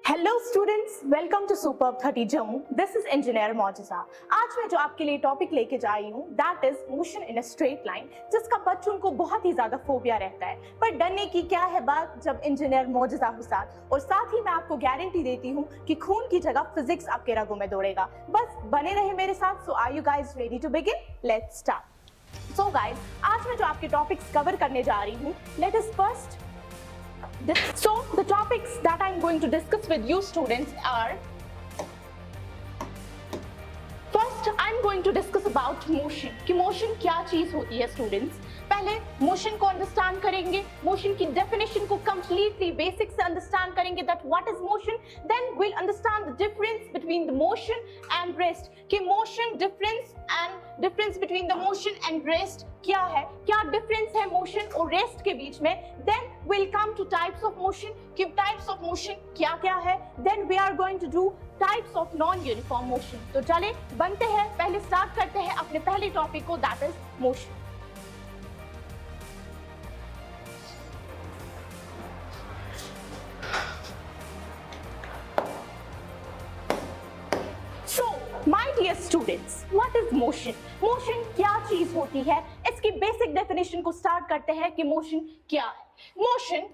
Hello students, welcome to superb 30 Jammu. This is engineer Maujza. आज मैं जो आपके लिए टॉपिक लेके जा रही हूँ that is motion in a straight line, जिसका बच्चों को बहुत ही ज्यादा फोबिया रहता है। पर डरने की क्या है बात जब इंजीनियर मौजज़ा हो साथ। और साथ ही मैं आपको गारंटी देती हूँ कि खून की जगह फिजिक्स आपके रगों में दौड़ेगा। बस बने रहे मेरे साथ। So are you guys ready to begin? Let's start. So guys, आज मैं जो आपके टॉपिक्स कवर करने जा रही हूँ, let us first So the topics that I'm going to discuss with you students are, first I'm going to discuss about motion कि motion क्या चीज होती है students। पहले मोशन को अंडरस्टैंड करेंगे, मोशन की डेफिनेशन को कंप्लीटली बेसिक से अंडरस्टैंड करेंगे that what is motion. Then will understand the difference between the motion and rest कि motion difference between the motion and rest क्या है, क्या डिफरेंस है मोशन और रेस्ट के बीच में। Then will come to types of motion कि टाइप्स ऑफ मोशन क्या क्या है। Then we are going to do types of non uniform motion. तो चले बनते हैं, पहले स्टार्ट करते हैं अपने पहले टॉपिक को that is motion. My dear students, what is motion? Motion क्या चीज होती है, इसकी बेसिक डेफिनेशन को स्टार्ट करते हैं कि मोशन क्या है। Motion,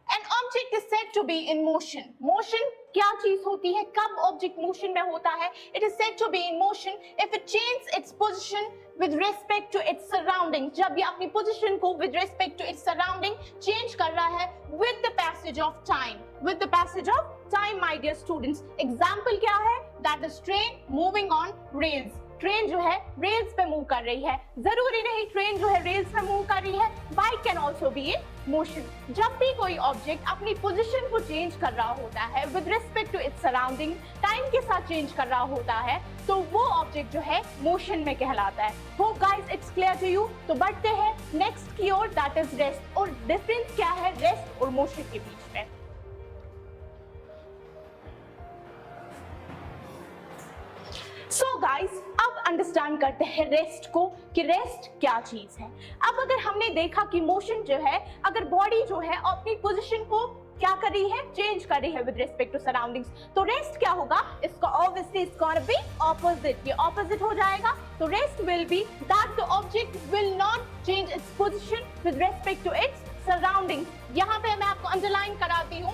an object is said to be in motion। Motion क्या चीज होती है, कब ऑब्जेक्ट मोशन में होता है? It is said to be in motion if it changes its position with respect to its surrounding। जब ये अपनी पोजीशन को with respect to its surrounding change कर रहा है with the passage of time, with the passage of time my dear students। Example क्या है? That is train moving on rails। Train जो है रेल्स पे मूव कर रही है। जरूरी नहीं ट्रेन जो है रेल्स पे मूव कर रही है, bike can also be in motion. जब भी कोई ऑब्जेक्ट अपनी पोजीशन को चेंज कर रहा होता है with respect to its surrounding, time के साथ चेंज कर रहा होता है, तो वो ऑब्जेक्ट जो है मोशन में कहलाता है। Hope guys it's clear to you. तो बढ़ते हैं नेक्स्ट की ओर दैट इज रेस्ट। और डिफरेंस क्या है रेस्ट और मोशन के बीच में? So guys, अब अंडरस्टैंड करते हैं रेस्ट को कि रेस्ट क्या चीज है। अब अगर हमने देखा कि मोशन जो है, अगर बॉडी जो है अपनी पोजीशन को क्या कर रही है, चेंज कर रही है विद रिस्पेक्ट टू सराउंडिंग्स, तो रेस्ट क्या होगा? इसका obviously it's gonna be opposite. ये ऑपोजिट हो जाएगा। तो rest will be that the object will not change its position with respect to its surroundings. यहाँ पे मैं आपको अंडरलाइन कराती हूँ,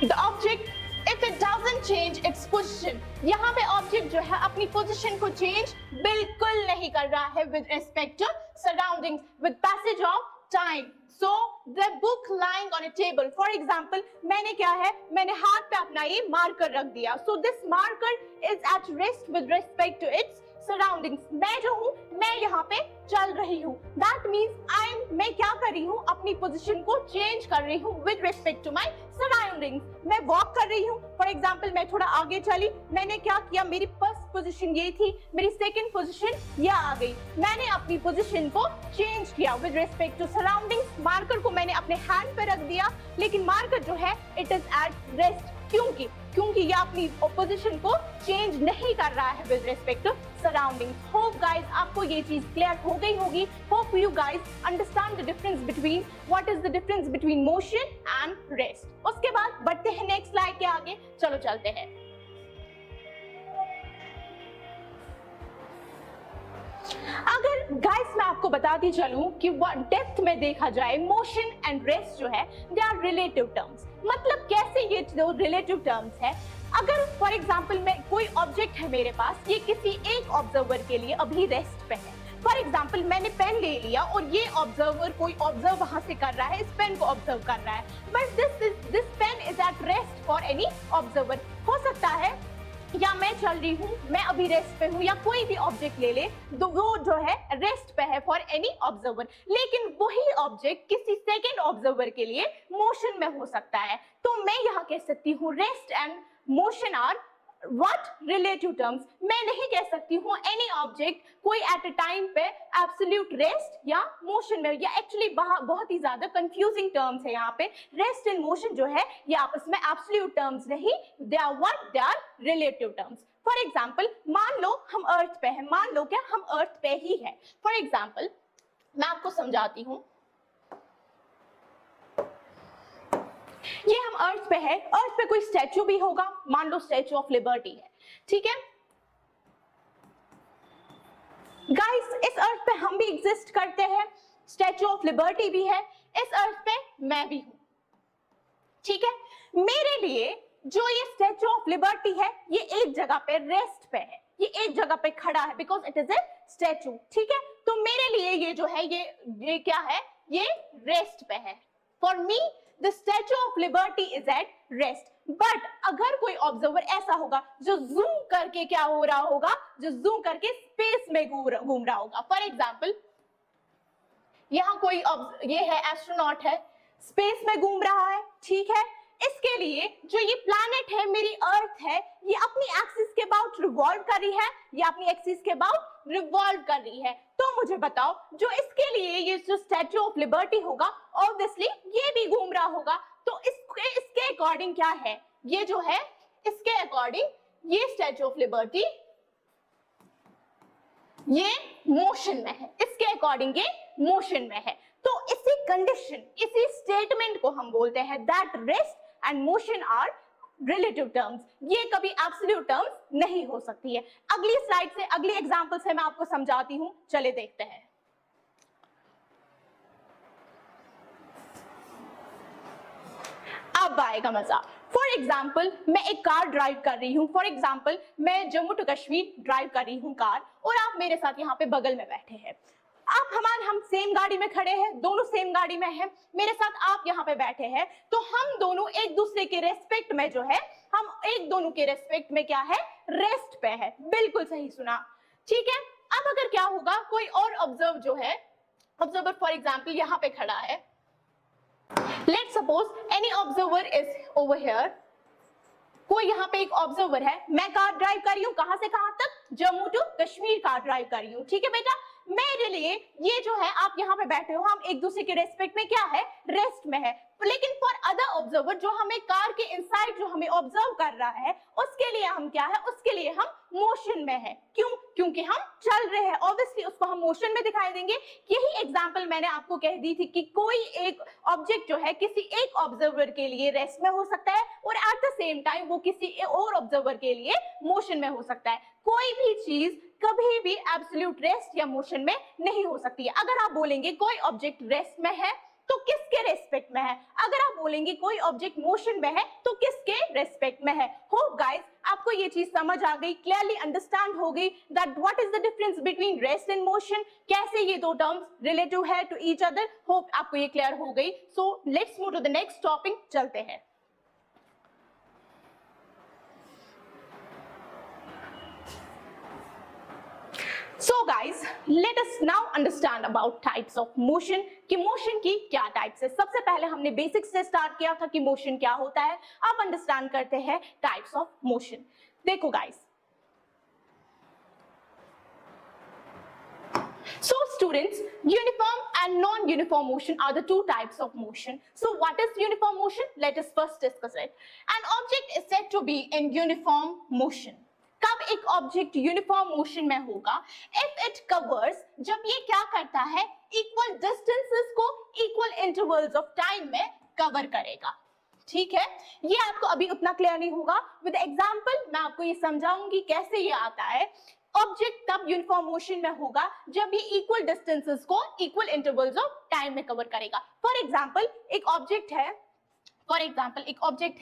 the object if it doesn't change its position, यहाँ पे ऑब्जेक्ट जो है अपनी पोजीशन को चेंज बिल्कुल नहीं कर रहा है with respect to surroundings, with passage of time। So the book lying on a table, for example, मैंने क्या है, मैंने हाथ पे अपना ये मार्कर रख दिया। So this marker is at rest with respect to its surroundings. मैं जो हूँ, मैं यहाँ पे चल रही हूँ। दैट मीन्स मैं क्या कर रही हूँ, अपनी पोजीशन को चेंज कर रही हूँ with respect to my surroundings. मैं वॉक कर रही हूँ, फॉर एग्जाम्पल मैं थोड़ा आगे चली, मैंने क्या किया, मेरी फर्स्ट पोजीशन ये थी, मेरी सेकंड पोजीशन ये आ गई। मैंने अपनी पोजीशन को चेंज किया with respect to surroundings. Marker को मैंने अपने हैंड पे रख दिया, लेकिन मार्कर जो है इट इज एट रेस्ट। क्योंकि ये अपनी पोजीशन को चेंज नहीं कर रहा है with respect to surroundings. Hope guys आपको ये चीज क्लियर हो गई होगी। Hope you guys understand the difference between what is the difference between motion and rest. उसके बाद बढ़ते हैं नेक्स्ट स्लाइड के आगे। चलो चलते हैं। अगर गाइस मैं आपको बताती चलूं कि डेप्थ में देखा जाए मोशन एंड रेस्ट जो है दे आर रिलेटिव टर्म्स। मतलब कैसे ये दो रिलेटिव टर्म्स है? अगर फॉर एग्जांपल में कोई ऑब्जेक्ट है मेरे पास, ये किसी एक ऑब्जर्वर के लिए अभी रेस्ट पे है। फॉर एग्जाम्पल मैंने पेन ले लिया और ये ऑब्जर्वर कोई ऑब्जर्व वहां से कर रहा है, इस पेन को ऑब्जर्व कर रहा है, but this pen is at rest for any observer. हो सकता है या मैं चल रही हूँ, मैं अभी रेस्ट पे हूँ, या कोई भी ऑब्जेक्ट ले ले तो वो जो है रेस्ट पे है फॉर एनी ऑब्जर्वर, लेकिन वही ऑब्जेक्ट किसी सेकंड ऑब्जर्वर के लिए मोशन में हो सकता है। तो मैं यहाँ कह सकती हूँ rest and motion are What relative terms? मैं नहीं कह सकती हूँ any object कोई at a time पे absolute rest या motion में, या actually बहुत ही ज्यादा confusing terms है यहाँ पे। rest and motion जो है ये आपस में absolute terms नहीं, they are what? They are relative terms। For example, मान लो हम अर्थ पे हैं, मान लो क्या हम अर्थ पे ही है। For example, मैं आपको समझाती हूँ। ये हम अर्थ पे है, अर्थ पे कोई स्टैचू भी होगा, मान लो स्टैचू ऑफ लिबर्टी है, ठीक है गाइस, इस अर्थ पे हम भी एग्जिस्ट करते हैं, स्टैचू ऑफ लिबर्टी भी है, इस अर्थ पे मैं भी हूं, ठीक है। मेरे लिए जो ये स्टैचू ऑफ लिबर्टी है ये एक जगह पे रेस्ट पे है, ये एक जगह पे खड़ा है because it is a statue, ठीक है। तो मेरे लिए ये जो है ये क्या है, ये रेस्ट पे है। For me the statue of liberty is at rest. But अगर कोई ऑब्जर्वर ऐसा होगा जो जूम करके क्या हो रहा होगा, जो जूम करके स्पेस में घूम रहा होगा, फॉर एग्जाम्पल यहाँ कोई ये है एस्ट्रोनॉट है, स्पेस में घूम रहा है, ठीक है। इसके लिए जो ये प्लैनेट है, मेरी अर्थ है, ये अपनी एक्सिस के अबाउट रिवॉल्व कर रही है, ये अपनी एक्सिस के अबाउट रिवॉल्व कर रही है। तो मुझे बताओ जो इसके लिए ये जो स्टैचू ऑफ लिबर्टी होगा, ऑब्वियसली ये भी घूम रहा होगा, तो इसके अकॉर्डिंग क्या है, ये जो है इसके अकॉर्डिंग ये स्टैचू ऑफ लिबर्टी ये मोशन में है, इसके अकॉर्डिंग ये मोशन में है। तो इसी कंडीशन, इसी स्टेटमेंट को हम बोलते हैं that rest and motion are relative terms. ये कभी एब्सोल्यूट टर्म्स नहीं हो सकती है। अगली स्लाइड से, अगली एग्जांपल से मैं आपको समझाती हूं, चले देखते हैं। अब आएगा मजा। फॉर एग्जाम्पल मैं एक कार ड्राइव कर रही हूँ, फॉर एग्जाम्पल मैं जम्मू टू कश्मीर ड्राइव कर रही हूँ कार, और आप मेरे साथ यहाँ पे बगल में बैठे हैं। हम सेम गाड़ी में खड़े हैं, दोनों सेम गाड़ी में हैं, मेरे साथ आप यहाँ पे बैठे हैं, तो हम दोनों एक दूसरे के रेस्पेक्ट में जो है, हम एक दोनों के रेस्पेक्ट में क्या है, रेस्ट पे है। बिल्कुल सही सुना, ठीक है। अब अगर क्या होगा, कोई और ऑब्जर्व जो है, ऑब्जर्वर फॉर एग्जाम्पल यहाँ पे खड़ा है, let's suppose any observer is over here, कोई यहाँ पे एक ऑब्जर्वर है, मैं कार ड्राइव कर रही हूँ, कहां से कहां तक, Jammu to Kashmir car drive कर रही हूँ, ठीक है बेटा। मेरे लिए ये जो है, आप यहाँ पे बैठे हो, हम एक दूसरे के रेस्पेक्ट में क्या है, रेस्ट में है। लेकिन फॉर अदर ऑब्जर्वर जो हमें कार के इनसाइड जो हमें ऑब्जर्व कर रहा है, उसके लिए हम क्या है, उसके लिए हम मोशन में है। क्यों? क्योंकि हम चल रहे हैं, ऑब्वियसली उसको हम मोशन में दिखाई देंगे। यही एग्जांपल मैंने आपको कह दी थी कि कोई एक ऑब्जेक्ट जो है किसी एक ऑब्जर्वर के लिए रेस्ट में हो सकता है और एट द सेम टाइम वो किसी और ऑब्जर्वर के लिए मोशन में हो सकता है। कोई भी चीज कभी भी एब्सोल्यूट रेस्ट या मोशन में नहीं हो सकती है। अगर आप बोलेंगे कोई ऑब्जेक्ट रेस्ट में है तो किसके रेस्पेक्ट में है, अगर आप बोलेंगे कोई ऑब्जेक्ट मोशन में है तो किसके रेस्पेक्ट में है। होप गाइस आपको ये चीज समझ आ गई, क्लियरली अंडरस्टैंड हो गई that what is the difference between rest and motion, कैसे ये दो टर्म्स रिलेटिव है टू ईच अदर। होप आपको ये क्लियर हो गई। So let's move to the next topic, चलते हैं। So guys, let us now understand about types of motion, कि मोशन की क्या टाइप्स है। सबसे पहले हमने बेसिक्स से स्टार्ट किया था कि मोशन क्या होता है, अब अंडरस्टैंड करते हैं टाइप्स ऑफ मोशन। देखो guys, so students, uniform and non-uniform motion are the two types of motion. So what is uniform motion? Let us first discuss it. An object is said to be in uniform motion. कब एक object uniform motion में होगा? If it covers, जब ये क्या करता है, equal distances को इक्वल इंटरवल्स ऑफ टाइम में कवर करेगा। ठीक है, ये आपको अभी उतना क्लियर नहीं होगा, विद एग्जांपल मैं आपको ये समझाऊंगी कैसे ये आता है। ऑब्जेक्ट तब यूनिफॉर्म मोशन में होगा जब ये इक्वल डिस्टेंसेस को इक्वल इंटरवल्स ऑफ टाइम में कवर करेगा। फॉर एग्जांपल एक ऑब्जेक्ट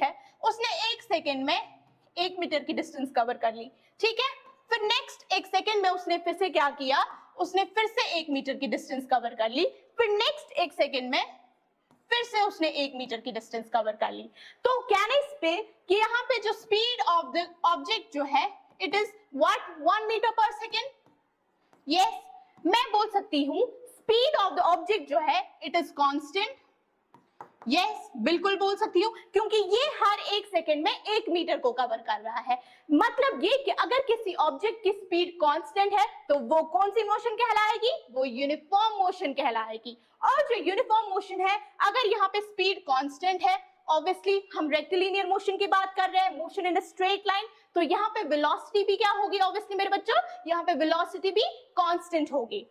है, उसने 1 सेकेंड में 1 मीटर की डिस्टेंस कवर कर ली, ठीक है। फिर नेक्स्ट 1 सेकेंड में उसने फिर से क्या किया, उसने फिर से 1 मीटर की डिस्टेंस कवर कर ली। फिर नेक्स्ट 1 सेकेंड में फिर से उसने 1 मीटर की डिस्टेंस कवर कर ली। तो कहने इस पे कि यहाँ पे जो स्पीड ऑफ द ऑब्जेक्ट जो है, इट इज व्हाट, 1 मीटर पर सेकेंड। यस, मैं बोल सकती हूँ स्पीड ऑफ द ऑब्जेक्ट जो है इट इज कांस्टेंट। यस, बिल्कुल बोल सकती हूँ, क्योंकि ये हर 1 सेकेंड में 1 मीटर को कवर कर रहा है। मतलब ये कि अगर किसी ऑब्जेक्ट की स्पीड कांस्टेंट है तो वो कौन सी मोशन कहलाएगी, वो यूनिफॉर्म मोशन कहलाएगी। और जो यूनिफॉर्म मोशन है, अगर यहाँ पे स्पीड कांस्टेंट है, ऑब्वियसली हम रेक्टिलिनियर मोशन की बात कर रहे हैं, motion in a straight line, तो यहाँ पे वेलोसिटी भी क्या होगी, ऑब्वियसली मेरे बच्चों, यहाँ पे वेलोसिटी भी कांस्टेंट होगी।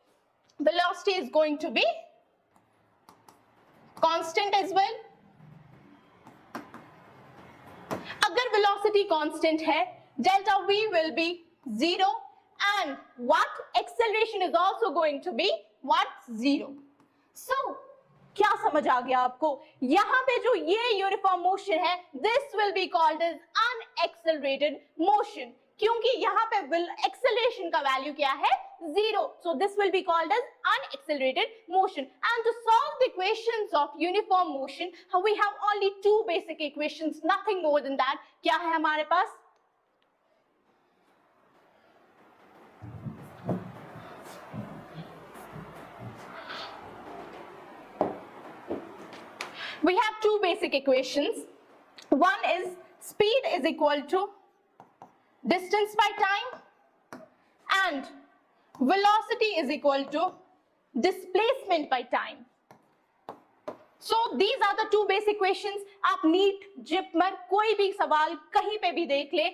Velocity is going to be constant as well, velocity constant है, delta v will be 0 and what acceleration is also going to be what 0. So क्या समझ आ गया आपको? यहाँ पे जो ये यूनिफॉर्म मोशन है, this will be called as unaccelerated motion, क्योंकि यहाँ पे acceleration का वैल्यू क्या है? 0. So this will be called as unaccelerated motion. And to solve the equations of uniform motion, we have only two basic equations, nothing more than that. क्या है हमारे पास? We have two basic equations. One is speed is equal to distance by time and velocity is equal to displacement by time. So these are the two basic equations. आप NEET, JIPMER, कोई भी सवाल कहीं पे भी देख ले,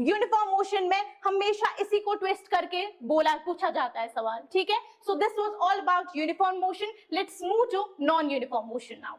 यूनिफॉर्म मोशन में हमेशा इसी को ट्विस्ट करके पूछा जाता है सवाल, ठीक है? So this was all about uniform motion. Let's move to non-uniform motion now.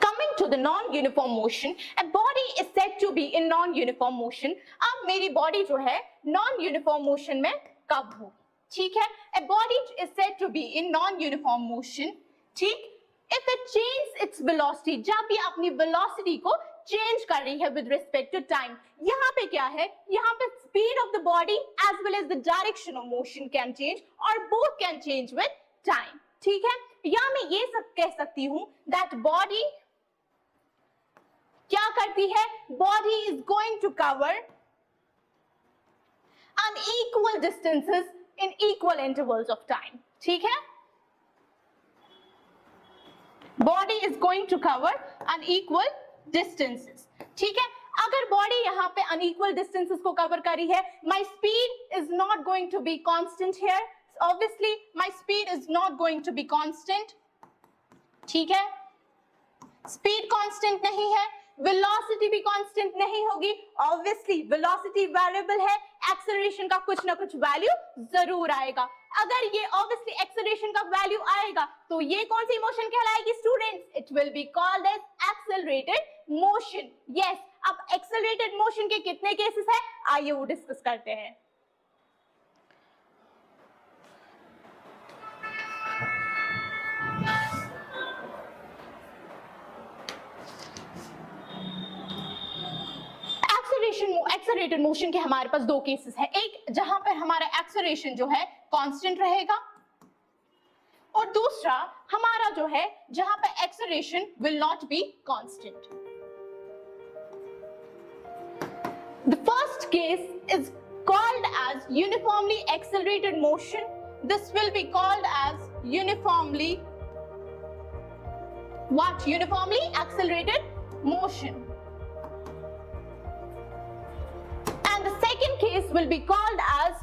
Coming to the non-uniform motion, a body is said to be in non-uniform motion. अब मेरी body जो है non-uniform motion में कब हो? ठीक है? A body is said to be in non-uniform motion. ठीक? If it changes its velocity, जब भी अपनी velocity को change कर रही है with respect to time. यहाँ पे क्या है? यहाँ पे speed of the body as well as the direction of motion can change or both can change with time. ठीक है? या मैं ये सब कह सकती हूँ that body क्या करती है? Body is going to cover unequal distances in equal intervals of time. ठीक है? Body is going to cover unequal distances. ठीक है? अगर body यहाँ पे unequal distances को cover करी है, my speed is not going to be constant here. Obviously, my speed is not going to be constant. ठीक है? Speed constant नहीं है, velocity भी constant नहीं होगी. Obviously, velocity variable है, acceleration का कुछ ना कुछ value जरूर आएगा. अगर ये obviously acceleration का value आएगा, तो ये कौन सी motion कहलाएगी students? It will be called as accelerated motion. Yes, अब accelerated motion के कितने cases हैं? आइए वो discuss करते हैं. एक्सेलरेटेड मोशन के हमारे पास दो केसेस है. एक जहां पर हमारा एक्सेलरेशन जो है कांस्टेंट रहेगा और दूसरा हमारा जो है जहां पर acceleration will not be constant. The first case is called as uniformly accelerated motion. This will be called as uniformly what? Uniformly accelerated motion. The second case will be called as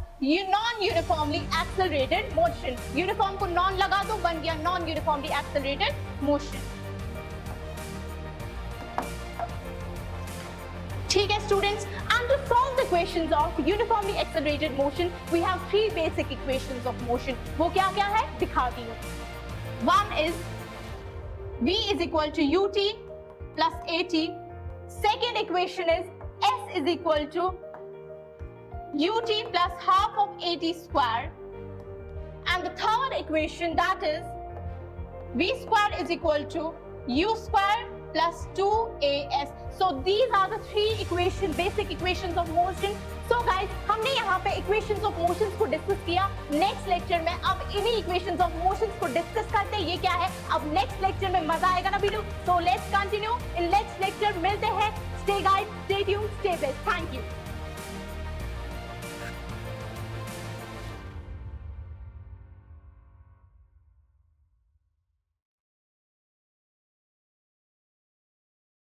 non-uniformly accelerated motion. Uniform को non लगा दो, बन गया non-uniformly accelerated motion. ठीक है students? And to solve the equations of uniformly accelerated motion, we have three basic equations of motion. वो क्या क्या है? दिखाती हूँ. One is V is equal to ut plus at. Second equation is S is equal to ut plus half of at square, and the third equation, that is v square is equal to u square plus 2as. So these are the three equations, basic equations of motion. So guys, हमने यहाँ पे equations of motions को discuss किया. Next lecture में अब इन्हीं equations of motions को discuss करते हैं. ये क्या है? अब नेक्स्ट लेक्चर में मजा आएगा ना video. So let's continue in next lecture. मिलते हैं. Stay guys, stay tuned, stay blessed. Thank you.